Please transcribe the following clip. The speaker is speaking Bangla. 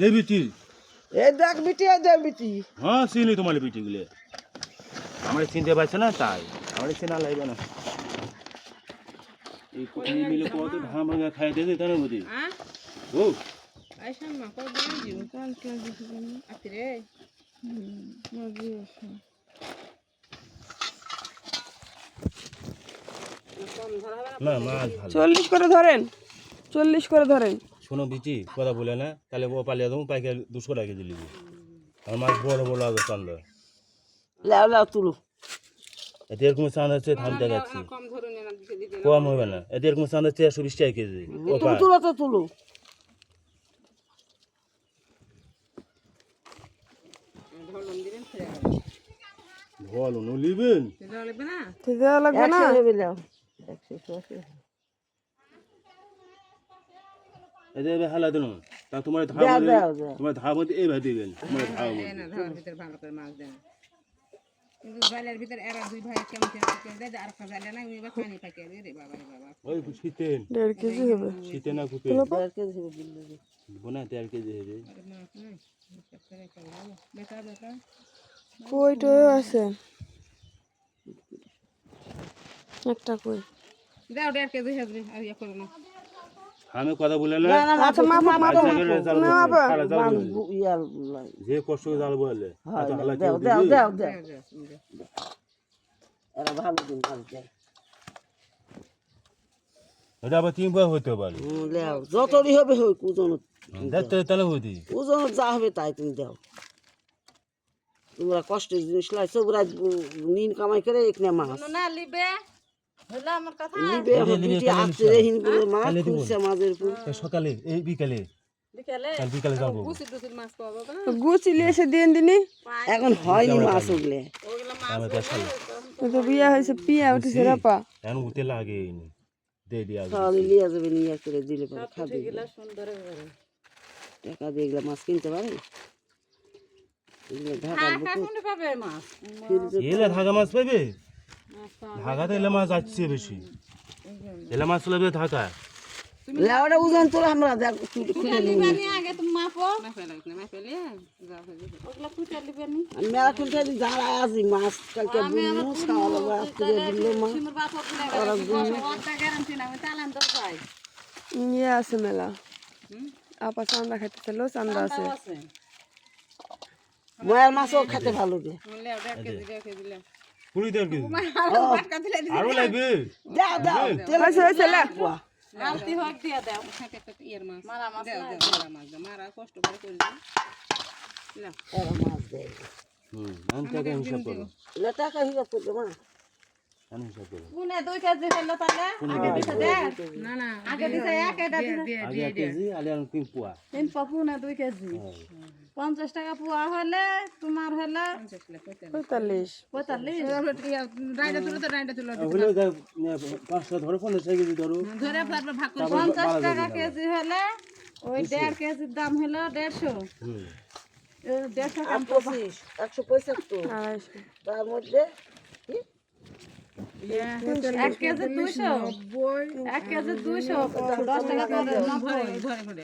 এই বিটি এই দেখ বিটি এই দেখ বিটি হ্যাঁ চিনি তোমার বিটি গুলো আমার চিনতে পারছে না তাই আমার চেনা লাগবে না এই কুকুরি মিলে কত ধান ভাঙা খাই দিয়ে দিতে না বুঝি ও আইসা মা কো দিন জিম কোন ক্লাস দিছিস আতিরে মজি আছে না মাছ ভালো 40 করে ধরেন 40 করে ধরেন শোনো বিটি কথা বলে না তাহলে ও পালিয়ে দেবো পাইকে 200 টাকা দিলি আর মাছ বড় বড় আগে চান্দ লাও লাও তুলো এতে এরকম চাঁদ আছে ধান দেখাচ্ছি কম ধরে না দিতে দিতে কম হবে না এতে এরকম চাঁদ আছে 120 টাকা কেজি ও তুমি তুলো তো তুলো ধরলম দিবেন ফেরা ভালো নলিবেন দিতে লাগবে না দিতে লাগবে না 100 হবে লাও 180 এতে হালা দেন তা তোমার ধান তোমার ধান মধ্যে এই ভাই দিবেন তোমার ধান না ধর ভিতর ভালো করে মাছ দেন কিন্তু জালের ভিতর এরা দুই ভাই কেমন করে দেয় আর কাজালে না ওই পানি পাকে রে বাবা রে বাবা ওই শীতেন 1.5 কেজি হবে শীতে না কুপে 1.5 কেজি হবে বিল্লে বোনা 1.5 কেজি হবে মাছ নাই সবটারে খাওয়া বেটা বেটা কইটো আছে একটা কই দাও 1.5 কেজি হবে আর ইয়া করো না আমি কথা বলে না আচ্ছা মাপ যে কষ্ট করে জাল বলে দাও দাও দাও দাও এরা ভালো দিন ভালো দেয় এটা আবার 3 বার হতে পারে লাও যতই হবে হই ওজন দেখতে তাহলে হইতি ওজন যা হবে তাই তুমি দাও তোমরা কষ্টের জিনিস লাইছো ওরা নিন কামাই করে একনে মাছ না লিবে হলো আমার কথা লিবে বিটি আসছে হিন করে মাছ খুঁজছে মাছের পুর সকালে এই বিকালে বিকালে কাল বিকালে যাবো গুছি দুসিল মাছ পাবো না গুছিলে এসে দিন দিনি এখন হয়নি মাছ উগলে ওগুলা মাছ আমি তো শালি তো বিয়া হইছে পিয়া উঠেছে রাপা এখন উঠে লাগে দে দিয়া তাহলে লিয়া যাবে নিয়ে করে দিলে পরে খাবে এগুলা সুন্দর করে টাকা দিয়ে এগুলা মাছ কিনতে পারে এগুলো ঢাকার বুকু কোনটা পাবে মাছ এলে ঢাকা মাছ পাইবে ঢাকাতে এলে মাছ যাচ্ছে বেশি এলে মাছ চলে ঢাকা লাউটা ওজন তোরা আমরা দেখ খুলে নিই লিবানি আগে তুমি মাপো না ফেলে না ফেলে যাও ওগুলা কুটা লিবানি আমি মেলা খুলতে যারা আছি মাছ কালকে বুনু খাওয়া লাগবে আজকে দিলে মাছ সিমুর বাপ ওগুলা ওটা গ্যারান্টি না আমি চালান তো চাই নিয়ে আছে মেলা আপা চান্দা খাইতে ছিল চান্দা আছে ময়ার মাছও খেতে ভালো রে বললে 1.5 কেজি দিলে পুরি দেড় কেজি বাটকা দিলে আরো লাগবে দাও দাও তেল হইছে লা আলতি হোক দিয়া দাও একটা ইয়ার মাছ মারা মাছ মারা মাছ মারা কষ্ট করে করে দাও না এরা মাছ দেয় আমি টাকা হিসাব করো এটা টাকা হিসাব করবে মা আমি হিসাব করো কোনে 2 কেজি হলো তাহলে না না আগে দিছে এক এটা আগে 1 কেজি আলে 3 পোয়া 3 পাপু না 2 কেজি 50 টাকা পোয়া হলে তোমার হলো 45 45 রাইডা তুলো তো রাইডা তুলো হলো 5টা ধরো 50 কেজি ধরো ধরে ভাগ করে 50 টাকা কেজি হলে ওই 1.5 কেজির দাম হলো 150 150 কম 25 175 তার মধ্যে কি 1 কেজি 200 1 কেজি 200 10 টাকা করে 90